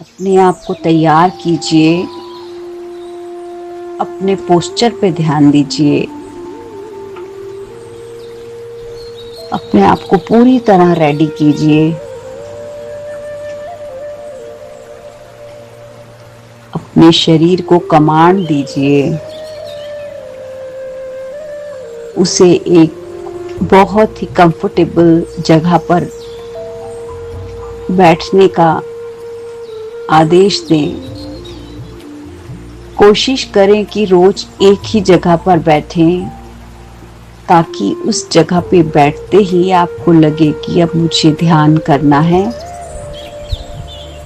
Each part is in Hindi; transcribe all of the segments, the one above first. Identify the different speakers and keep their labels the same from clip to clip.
Speaker 1: अपने आप को तैयार कीजिए, अपने पोस्चर पे ध्यान दीजिए, अपने आप को पूरी तरह रेडी कीजिए। अपने शरीर को कमांड दीजिए, उसे एक बहुत ही कंफर्टेबल जगह पर बैठने का आदेश दें। कोशिश करें कि रोज एक ही जगह पर बैठें, ताकि उस जगह पे बैठते ही आपको लगे कि अब मुझे ध्यान करना है।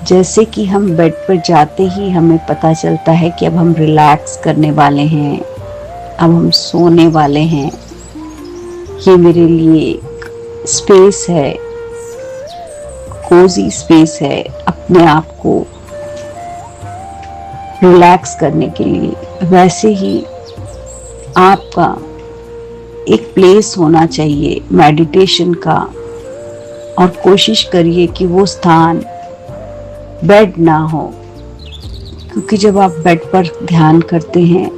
Speaker 1: जैसे कि हम बेड पर जाते ही हमें पता चलता है कि अब हम रिलैक्स करने वाले हैं, अब हम सोने वाले हैं। ये मेरे लिए एक स्पेस है, कोजी स्पेस है अपने आप को रिलैक्स करने के लिए। वैसे ही आपका एक प्लेस होना चाहिए मेडिटेशन का, और कोशिश करिए कि वो स्थान बेड ना हो, क्योंकि जब आप बेड पर ध्यान करते हैं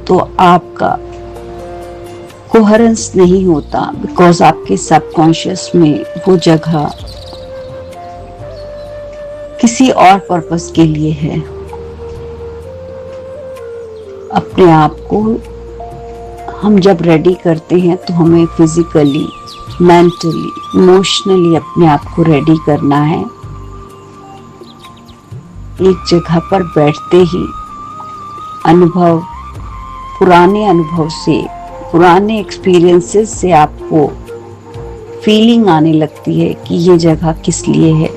Speaker 1: तो आपका कोहेरेंस नहीं होता, बिकॉज आपके सबकॉन्शियस में वो जगह किसी और पर्पस के लिए है। अपने आप को हम जब रेडी करते हैं तो हमें फिजिकली, मेंटली, इमोशनली अपने आप को रेडी करना है। एक जगह पर बैठते ही अनुभव, पुराने अनुभव से, पुराने एक्सपीरियंसेस से आपको फीलिंग आने लगती है कि ये जगह किस लिए है।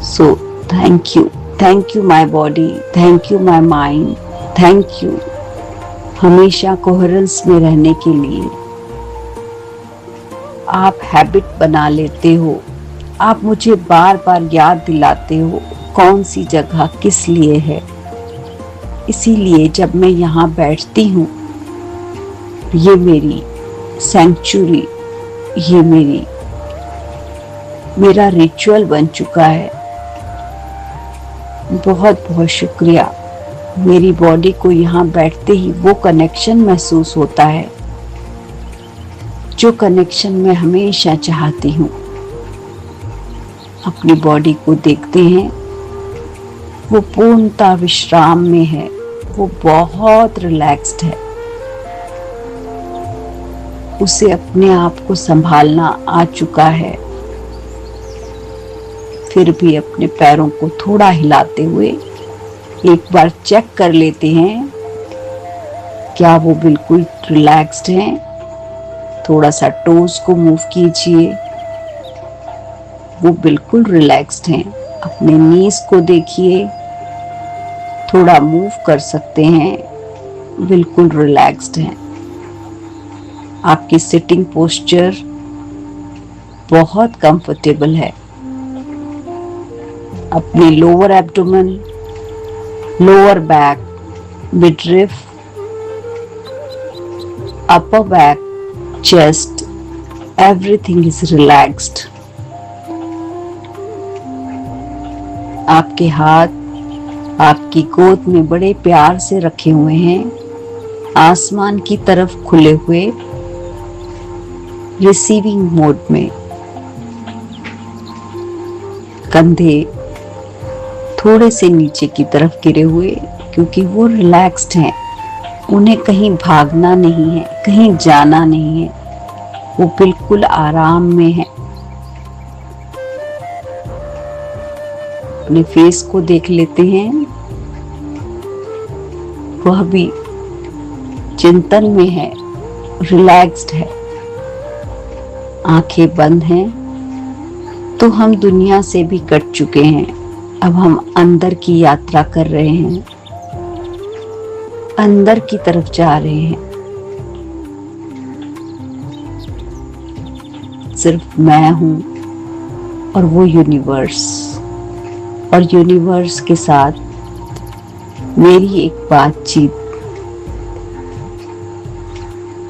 Speaker 1: So thank you my body, thank you my mind, thank you हमेशा कोहेरेंस में रहने के लिए। आप हैबिट बना लेते हो, आप मुझे बार बार याद दिलाते हो कौन सी जगह किस लिए है। इसीलिए जब मैं यहाँ बैठती हूँ, ये मेरी सैंक्चुरी, ये मेरा रिचुअल बन चुका है। बहुत बहुत शुक्रिया। मेरी बॉडी को यहाँ बैठते ही वो कनेक्शन महसूस होता है, जो कनेक्शन मैं हमेशा चाहती हूँ। अपनी बॉडी को देखते हैं, वो पूर्णतः विश्राम में है, वो बहुत रिलैक्स्ड है। उसे अपने आप को संभालना आ चुका है। फिर भी अपने पैरों को थोड़ा हिलाते हुए एक बार चेक कर लेते हैं, क्या वो बिल्कुल रिलैक्स्ड हैं। थोड़ा सा टोज को मूव कीजिए, वो बिल्कुल रिलैक्स्ड हैं। अपने नीज को देखिए, थोड़ा मूव कर सकते हैं, बिल्कुल रिलैक्स्ड हैं। आपकी सिटिंग पोस्चर बहुत कंफर्टेबल है। अपने lower abdomen, lower back, midriff, upper back, chest, everything is relaxed. आपके हाथ आपकी गोद में बड़े प्यार से रखे हुए हैं, आसमान की तरफ खुले हुए, रिसीविंग मोड में। कंधे थोड़े से नीचे की तरफ गिरे हुए, क्योंकि वो रिलैक्स्ड हैं। उन्हें कहीं भागना नहीं है, कहीं जाना नहीं है, वो बिल्कुल आराम में है। अपने फेस को देख लेते हैं, वह भी चिंतन में है, रिलैक्स्ड है। आंखें बंद हैं, तो हम दुनिया से भी कट चुके हैं। अब हम अंदर की यात्रा कर रहे हैं, अंदर की तरफ जा रहे हैं। सिर्फ मैं हूं और वो यूनिवर्स, और यूनिवर्स के साथ मेरी एक बातचीत।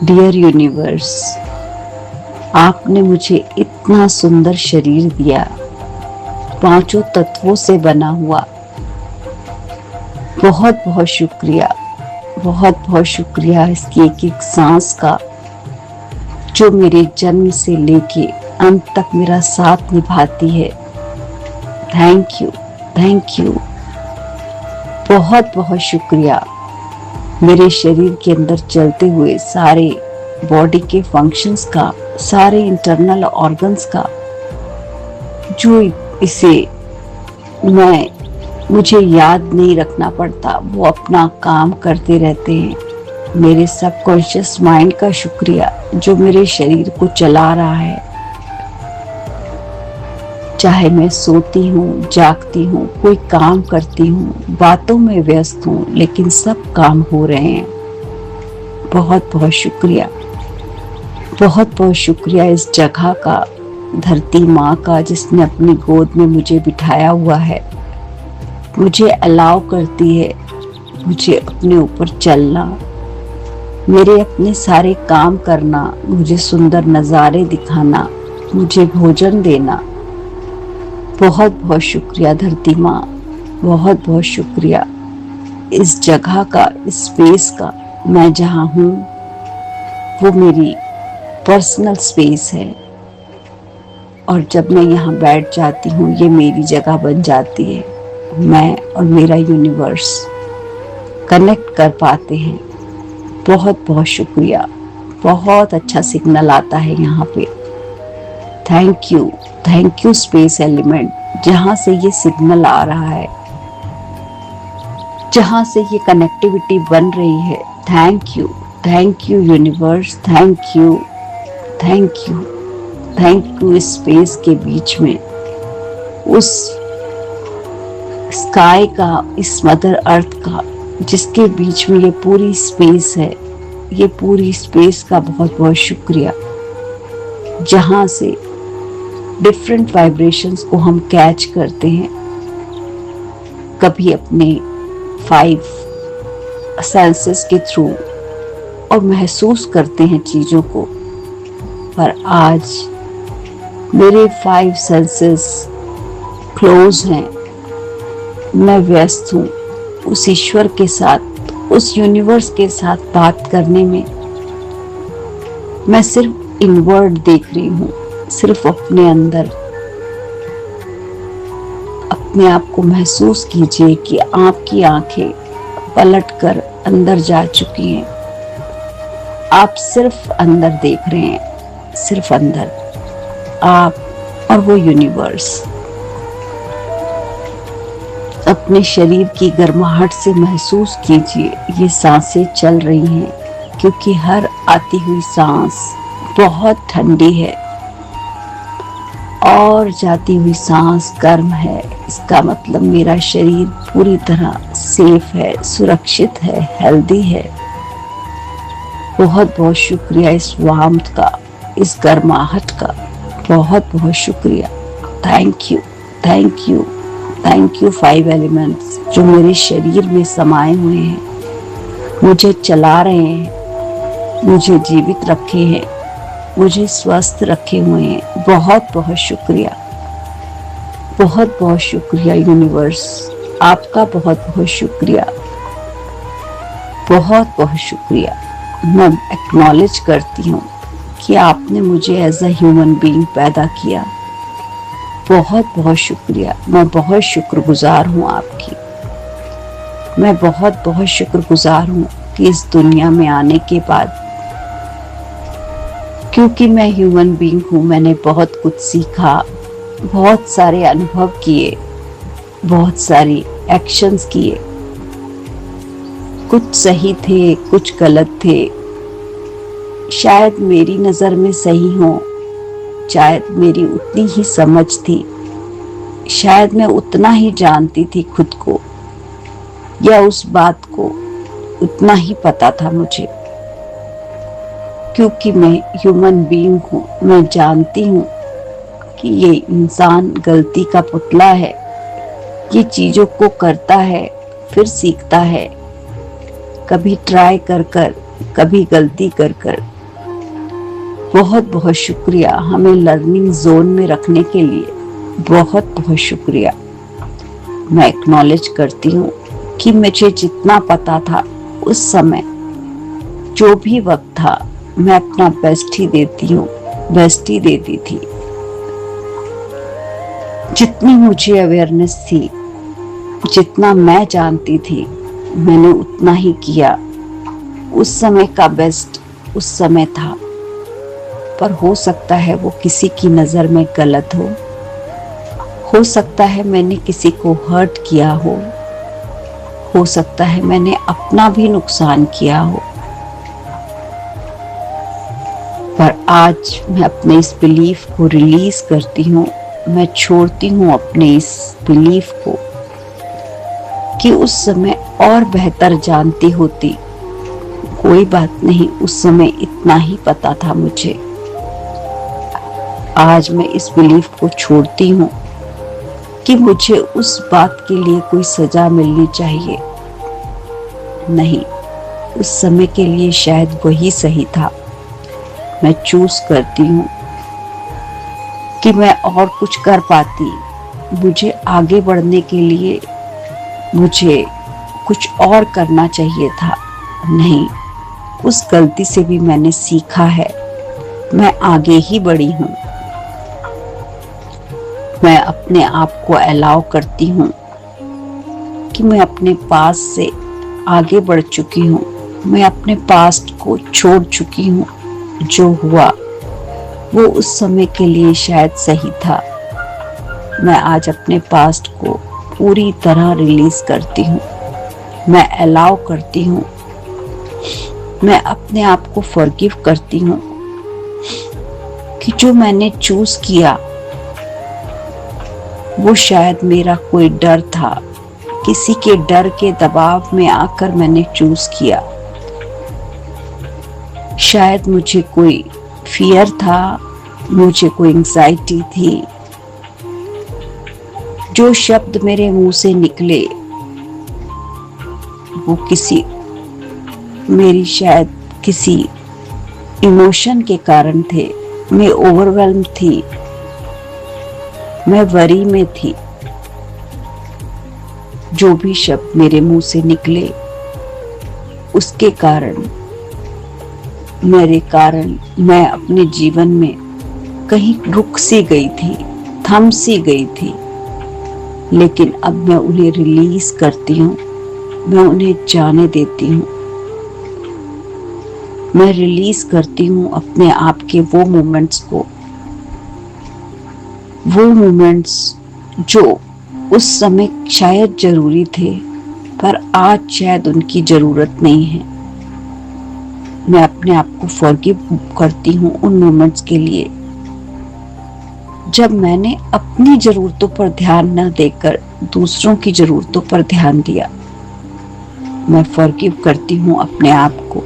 Speaker 1: डियर यूनिवर्स, आपने मुझे इतना सुंदर शरीर दिया, पांचों तत्वों से बना हुआ। बहुत बहुत शुक्रिया, बहुत बहुत शुक्रिया इसकी एक एक सांस का, जो मेरे जन्म से लेके अंत तक मेरा साथ निभाती है। थैंक यू, थैंक यू, बहुत बहुत शुक्रिया। मेरे शरीर के अंदर चलते हुए सारे बॉडी के फंक्शंस का, सारे इंटरनल ऑर्गन्स का, जो इसे मुझे याद नहीं रखना पड़ता, वो अपना काम करते रहते हैं। मेरे सबकॉन्शियस माइंड का शुक्रिया जो मेरे शरीर को चला रहा है। चाहे मैं सोती हूँ, जागती हूँ, कोई काम करती हूँ, बातों में व्यस्त हूँ, लेकिन सब काम हो रहे हैं। बहुत बहुत शुक्रिया, बहुत बहुत शुक्रिया इस जगह का, धरती माँ का, जिसने अपनी गोद में मुझे बिठाया हुआ है, मुझे अलाउ करती है मुझे अपने ऊपर चलना, मेरे अपने सारे काम करना, मुझे सुंदर नज़ारे दिखाना, मुझे भोजन देना। बहुत बहुत शुक्रिया धरती माँ, बहुत बहुत शुक्रिया इस जगह का, इस स्पेस का। मैं जहाँ हूँ वो मेरी पर्सनल स्पेस है, और जब मैं यहाँ बैठ जाती हूँ ये मेरी जगह बन जाती है। मैं और मेरा यूनिवर्स कनेक्ट कर पाते हैं। बहुत बहुत शुक्रिया, बहुत अच्छा सिग्नल आता है यहाँ पे। थैंक यू स्पेस एलिमेंट, जहाँ से ये सिग्नल आ रहा है, जहाँ से ये कनेक्टिविटी बन रही है। Thank you universe, thank you इस स्पेस के बीच में, उस स्काई का, इस मदर अर्थ का, जिसके बीच में ये पूरी स्पेस है। ये पूरी स्पेस का बहुत बहुत शुक्रिया, जहाँ से डिफरेंट वाइब्रेशंस को हम कैच करते हैं, कभी अपने 5 सेंसेस के थ्रू, और महसूस करते हैं चीज़ों को। पर आज मेरे 5 सेंसेस क्लोज हैं। मैं व्यस्त हूँ उस ईश्वर के साथ, उस यूनिवर्स के साथ बात करने में। मैं सिर्फ इनवर्ड देख रही हूँ, सिर्फ अपने अंदर। अपने आप को महसूस कीजिए कि आपकी आंखें पलटकर अंदर जा चुकी हैं। आप सिर्फ अंदर देख रहे हैं, सिर्फ अंदर, आप और वो यूनिवर्स। अपने शरीर की गर्माहट से महसूस कीजिए ये सांसें चल रही हैं, क्योंकि हर आती हुई सांस बहुत ठंडी है और जाती हुई सांस गर्म है। इसका मतलब मेरा शरीर पूरी तरह सेफ है, सुरक्षित है, हेल्दी है। बहुत बहुत शुक्रिया इस वार्मथ का, इस गर्माहट का। बहुत बहुत शुक्रिया। थैंक यू 5 एलिमेंट्स जो मेरे शरीर में समाये हुए हैं, मुझे चला रहे हैं, मुझे जीवित रखे हैं, मुझे स्वस्थ रखे हुए हैं। बहुत बहुत शुक्रिया, बहुत बहुत शुक्रिया यूनिवर्स, आपका बहुत बहुत शुक्रिया, बहुत बहुत शुक्रिया। मैं एक्नॉलेज करती हूँ कि आपने मुझे एज अ ह्यूमन बीइंग पैदा किया। बहुत बहुत शुक्रिया। मैं बहुत शुक्रगुजार हूँ आपकी। मैं बहुत बहुत शुक्रगुजार हूँ कि इस दुनिया में आने के बाद, क्योंकि मैं ह्यूमन बीइंग हूँ, मैंने बहुत कुछ सीखा, बहुत सारे अनुभव किए, बहुत सारी एक्शंस किए। कुछ सही थे, कुछ गलत थे। शायद मेरी नज़र में सही हो, शायद मेरी उतनी ही समझ थी, शायद मैं उतना ही जानती थी खुद को, या उस बात को उतना ही पता था मुझे। क्योंकि मैं ह्यूमन बीइंग हूँ, मैं जानती हूँ कि ये इंसान गलती का पुतला है। ये चीज़ों को करता है, फिर सीखता है, कभी ट्राई कर कर, कभी गलती कर कर। बहुत बहुत शुक्रिया हमें लर्निंग जोन में रखने के लिए। बहुत बहुत शुक्रिया। मैं एक्नॉलेज करती हूँ कि मुझे जितना पता था उस समय, जो भी वक्त था, मैं अपना बेस्ट ही देती थी। जितनी मुझे अवेयरनेस थी, जितना मैं जानती थी, मैंने उतना ही किया। उस समय का बेस्ट उस समय था, पर हो सकता है वो किसी की नज़र में गलत हो सकता है मैंने किसी को हर्ट किया हो सकता है मैंने अपना भी नुकसान किया हो। पर आज मैं अपने इस बिलीफ को रिलीज करती हूँ। मैं छोड़ती हूँ अपने इस बिलीफ को कि उस समय और बेहतर जानती होती। कोई बात नहीं, उस समय इतना ही पता था मुझे। आज मैं इस बिलीफ को छोड़ती हूँ कि मुझे उस बात के लिए कोई सजा मिलनी चाहिए। नहीं, उस समय के लिए शायद वही सही था। मैं चूज करती हूँ कि मैं और कुछ कर पाती। मुझे आगे बढ़ने के लिए मुझे कुछ और करना चाहिए था। नहीं, उस गलती से भी मैंने सीखा है। मैं आगे ही बढ़ी हूँ। मैं अपने आप को अलाउ करती हूँ कि मैं अपने पास से आगे बढ़ चुकी हूँ। मैं अपने पास्ट को छोड़ चुकी हूँ। जो हुआ वो उस समय के लिए शायद सही था। मैं आज अपने पास्ट को पूरी तरह रिलीज करती हूँ। मैं अलाउ करती हूँ। मैं अपने आप को फॉरगिव करती हूँ कि जो मैंने चूज किया वो शायद मेरा कोई डर था। किसी के डर के दबाव में आकर मैंने चूज किया। शायद मुझे कोई फियर था, मुझे कोई एंजाइटी थी। जो शब्द मेरे मुंह से निकले वो मेरी शायद किसी इमोशन के कारण थे। मैं ओवरवेल्म थी, मैं वरी में थी। जो भी शब्द मेरे मुंह से निकले उसके कारण मैं अपने जीवन में कहीं रुक सी गई थी, थम सी गई थी। लेकिन अब मैं उन्हें रिलीज करती हूँ। मैं उन्हें जाने देती हूँ। मैं रिलीज करती हूँ अपने आप के वो मोमेंट्स को, वो मोमेंट्स जो उस समय शायद जरूरी थे पर आज शायद उनकी जरूरत नहीं है। मैं अपने आप को फॉरगिव करती हूँ उन मोमेंट्स के लिए जब मैंने अपनी जरूरतों पर ध्यान न देकर दूसरों की जरूरतों पर ध्यान दिया। मैं फॉरगिव करती हूँ अपने आप को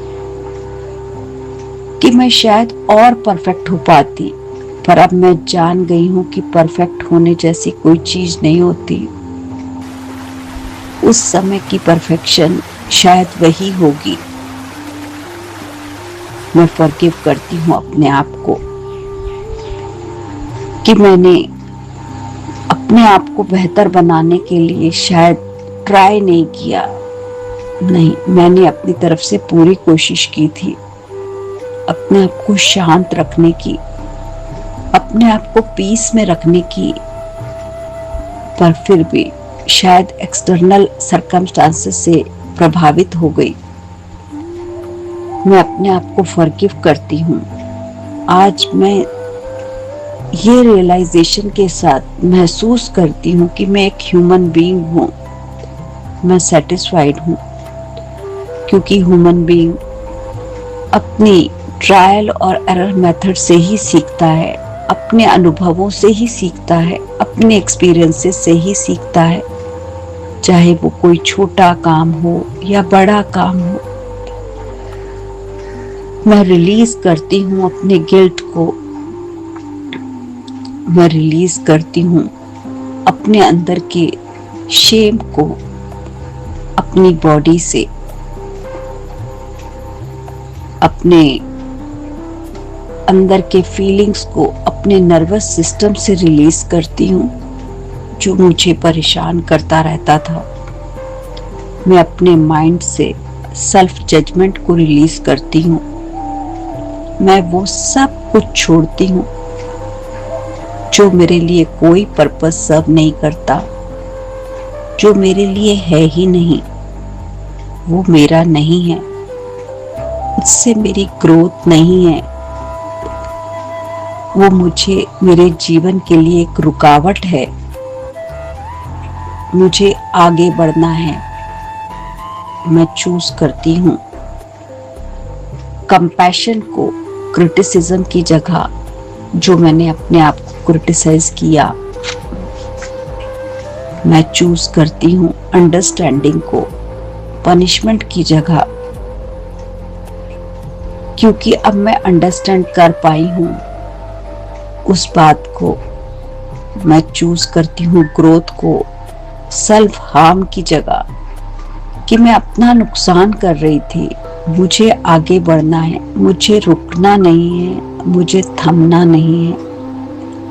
Speaker 1: कि मैं शायद और परफेक्ट हो पाती, पर अब मैं जान गई हूँ कि परफेक्ट होने जैसी कोई चीज नहीं होती। उस समय की परफेक्शन शायद वही होगी। मैं फॉरगिव करती हूँ अपने आप को कि मैंने अपने आप को बेहतर बनाने के लिए शायद ट्राई नहीं किया। नहीं, मैंने अपनी तरफ से पूरी कोशिश की थी अपने आप को शांत रखने की, अपने आप को पीस में रखने की, पर फिर भी शायद एक्सटर्नल सर्कमस्टांसेस से प्रभावित हो गई। मैं अपने आप को फॉरगिव करती हूँ। आज मैं ये रियलाइजेशन के साथ महसूस करती हूँ कि मैं एक ह्यूमन बीइंग हूँ। मैं सेटिस्फाइड हूँ क्योंकि ह्यूमन बीइंग अपनी ट्रायल और एरर मेथड से ही सीखता है, अपने अनुभवों से ही सीखता है, अपने एक्सपीरियंसेस से ही सीखता है, चाहे वो कोई छोटा काम हो या बड़ा काम हो। मैं रिलीज करती हूँ अपने गिल्ट को। मैं रिलीज करती हूँ अपने अंदर के शेम को अपनी बॉडी से, अपने अंदर के फीलिंग्स को अपने नर्वस सिस्टम से रिलीज करती हूँ जो मुझे परेशान करता रहता था। मैं अपने माइंड से सेल्फ जजमेंट को रिलीज करती हूँ। मैं वो सब कुछ छोड़ती हूँ जो मेरे लिए कोई पर्पस सर्व नहीं करता, जो मेरे लिए है ही नहीं, वो मेरा नहीं है, उससे मेरी ग्रोथ नहीं है, वो मुझे मेरे जीवन के लिए एक रुकावट है। मुझे आगे बढ़ना है। मैं चूज करती हूँ कंपैशन को क्रिटिसिज्म की जगह, जो मैंने अपने आप को क्रिटिसाइज किया। मैं चूज करती हूँ अंडरस्टैंडिंग को पनिशमेंट की जगह, क्योंकि अब मैं अंडरस्टैंड कर पाई हूँ उस बात को। मैं चूज करती हूँ ग्रोथ को सेल्फ हार्म की जगह, कि मैं अपना नुकसान कर रही थी। मुझे आगे बढ़ना है, मुझे रुकना नहीं है, मुझे थमना नहीं है,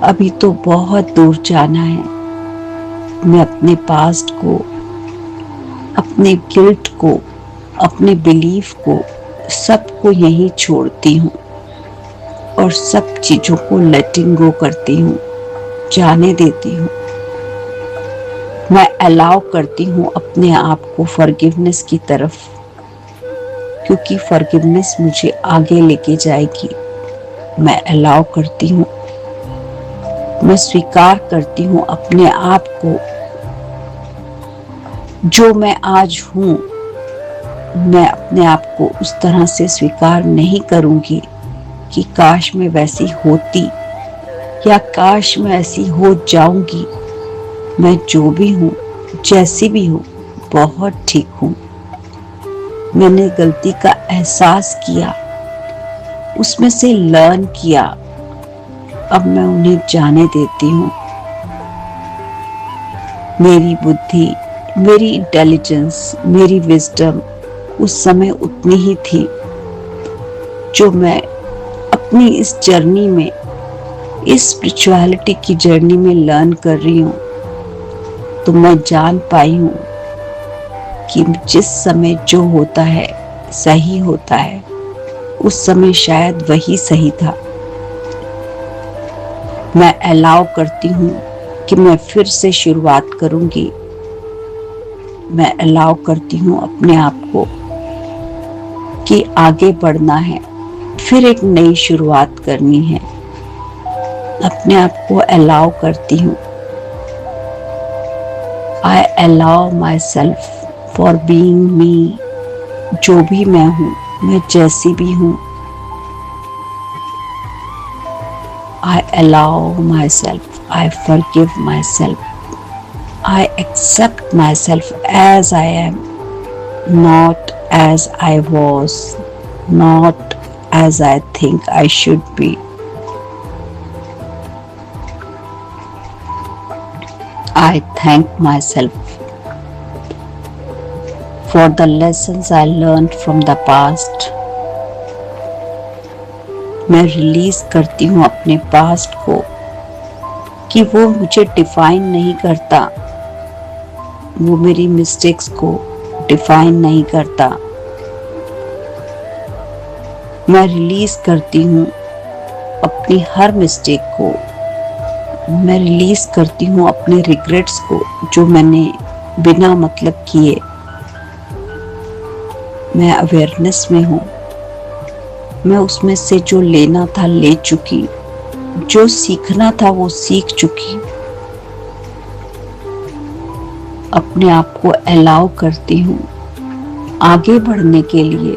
Speaker 1: अभी तो बहुत दूर जाना है। मैं अपने पास्ट को, अपने गिल्ट को, अपने बिलीफ को, सबको यहीं छोड़ती हूँ और सब चीजों को लेटिंग गो करती हूँ, जाने देती हूँ। मैं अलाउ करती हूँ अपने आप को फॉरगिवनेस की तरफ, क्योंकि फॉरगिवनेस मुझे आगे लेके जाएगी। मैं अलाउ करती हूँ, मैं स्वीकार करती हूँ अपने आप को, जो मैं आज हूँ। मैं अपने आप को उस तरह से स्वीकार नहीं करूंगी कि काश मैं वैसी होती या काश मैं ऐसी हो जाऊंगी। मैं जो भी हूँ, जैसी भी हूँ, बहुत ठीक हूँ। मैंने गलती का एहसास किया, उसमें से लर्न किया, अब मैं उन्हें जाने देती हूँ। मेरी बुद्धि, मेरी इंटेलिजेंस, मेरी विजडम उस समय उतनी ही थी जो मैं अपनी इस जर्नी में, इस स्पिरिचुअलिटी की जर्नी में लर्न कर रही हूँ। तो मैं जान पाई हूँ कि जिस समय जो होता है सही होता है, उस समय शायद वही सही था। मैं अलाउ करती हूँ कि मैं फिर से शुरुआत करूंगी। मैं अलाउ करती हूँ अपने आप को कि आगे बढ़ना है, फिर एक नई शुरुआत करनी है। अपने आप को अलाउ करती हूँ। आई allow my self for being me, जो भी मैं हूँ, मैं जैसी भी हूँ। आई allow my self, I forgive my self, I accept myself as I am, not as I was, not as I think I should be. I thank myself for the lessons I learned from the past. मैं रिलीज करती हूँ अपने पास्ट को कि वो मुझे डिफाइन नहीं करता, वो मेरी मिस्टेक्स को डिफाइन नहीं करता। मैं रिलीज करती हूँ अपनी हर मिस्टेक को। मैं रिलीज करती हूँ अपने रिग्रेट्स को जो मैंने बिना मतलब किए। मैं अवेयरनेस में हूँ। मैं उसमें से जो लेना था ले चुकी, जो सीखना था वो सीख चुकी। अपने आप को अलाउ करती हूँ आगे बढ़ने के लिए,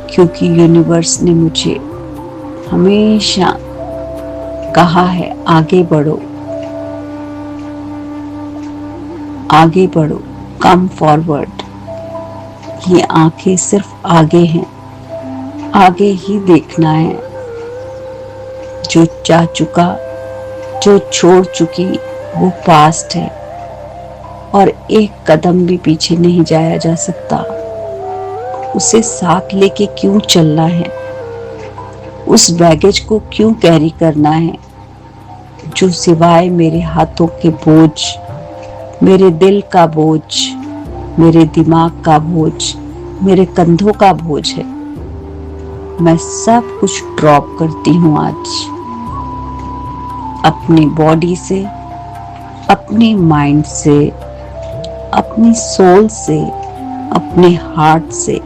Speaker 1: क्योंकि यूनिवर्स ने मुझे हमेशा कहा है आगे बढ़ो, आगे बढ़ो, कम फॉरवर्ड। ये आंखें सिर्फ आगे हैं, आगे ही देखना है। जो जा चुका, जो छोड़ चुकी, वो पास्ट है और एक कदम भी पीछे नहीं जाया जा सकता। उसे साथ लेके क्यों चलना है? उस बैगेज को क्यों कैरी करना है जो सिवाय मेरे हाथों के बोझ, मेरे दिल का बोझ, मेरे दिमाग का बोझ, मेरे कंधों का बोझ है। मैं सब कुछ ड्रॉप करती हूँ आज, अपनी बॉडी से, अपनी माइंड से, अपनी सोल से, अपने हार्ट से।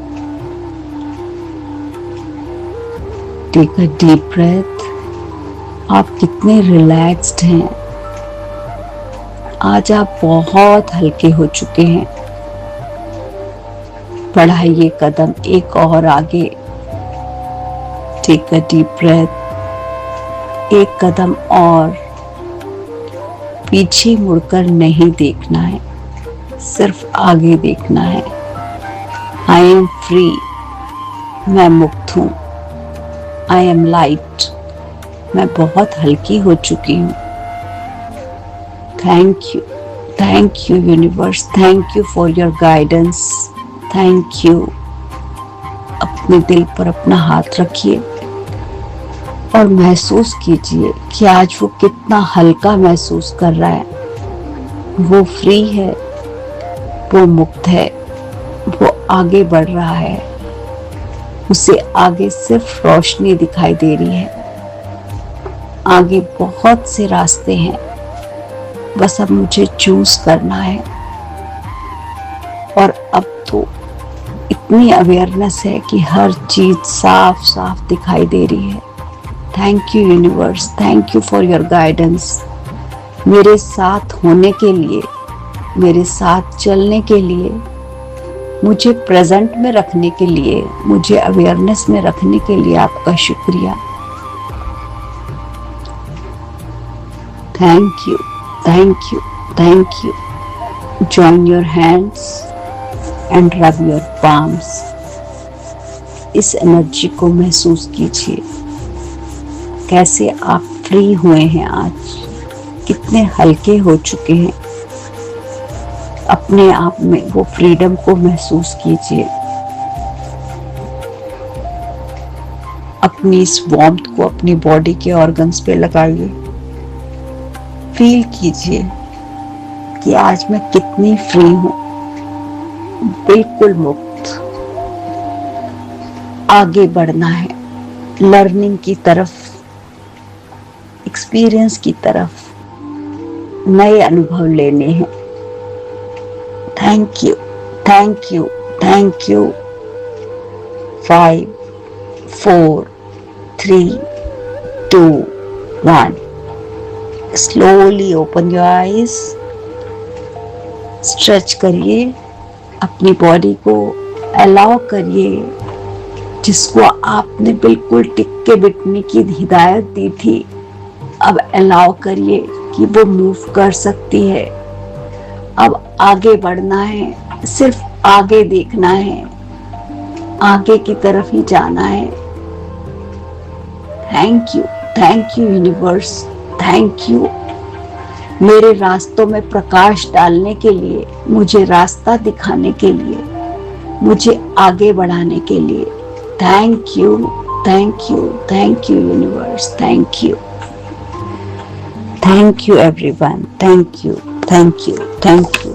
Speaker 1: Take a deep breath. आप कितने रिलैक्स्ड हैं। आज आप बहुत हल्के हो चुके हैं। बढ़ाइए कदम एक और आगे। Take a deep breath. एक कदम और। पीछे मुड़कर नहीं देखना है, सिर्फ आगे देखना है। I am free. मैं मुक्त हूँ। I am light. मैं बहुत हल्की हो चुकी हूँ। Thank you universe, thank you for your guidance, thank you. अपने दिल पर अपना हाथ रखिए और महसूस कीजिए कि आज वो कितना हल्का महसूस कर रहा है। वो फ्री है, वो मुक्त है, वो आगे बढ़ रहा है। उसे आगे सिर्फ रोशनी दिखाई दे रही है। आगे बहुत से रास्ते हैं, बस अब मुझे चूज करना है। और अब तो इतनी अवेयरनेस है कि हर चीज साफ साफ दिखाई दे रही है। Thank you universe, thank you for your guidance. मेरे साथ होने के लिए, मेरे साथ चलने के लिए, मुझे प्रेजेंट में रखने के लिए, मुझे अवेयरनेस में रखने के लिए आपका शुक्रिया। Thank you, thank you, thank you. Join your hands and rub your palms. इस एनर्जी को महसूस कीजिए, कैसे आप फ्री हुए हैं आज, कितने हल्के हो चुके हैं। अपने आप में वो फ्रीडम को महसूस कीजिए। अपनी इस वार्मथ को अपनी बॉडी के ऑर्गन्स पे लगाइए। फील कीजिए कि आज मैं कितनी फ्री हूं, बिल्कुल मुक्त। आगे बढ़ना है, लर्निंग की तरफ, एक्सपीरियंस की तरफ, नए अनुभव लेने हैं। Thank you, thank you, thank you. 5, 4, 3, 2, 1. Slowly open your eyes. Stretch करिए अपनी बॉडी को, अलाउ करिए जिसको आपने बिल्कुल टिक के बिटने की हिदायत दी थी, अब अलाउ करिए कि वो मूव कर सकती है। अब आगे बढ़ना है, सिर्फ आगे देखना है, आगे की तरफ ही जाना है। Thank you universe, thank you. मेरे रास्तों में प्रकाश डालने के लिए, मुझे रास्ता दिखाने के लिए, मुझे आगे बढ़ाने के लिए। Thank you, thank you, thank you universe, thank you. Thank you everyone. Thank you. Thank you. Thank you.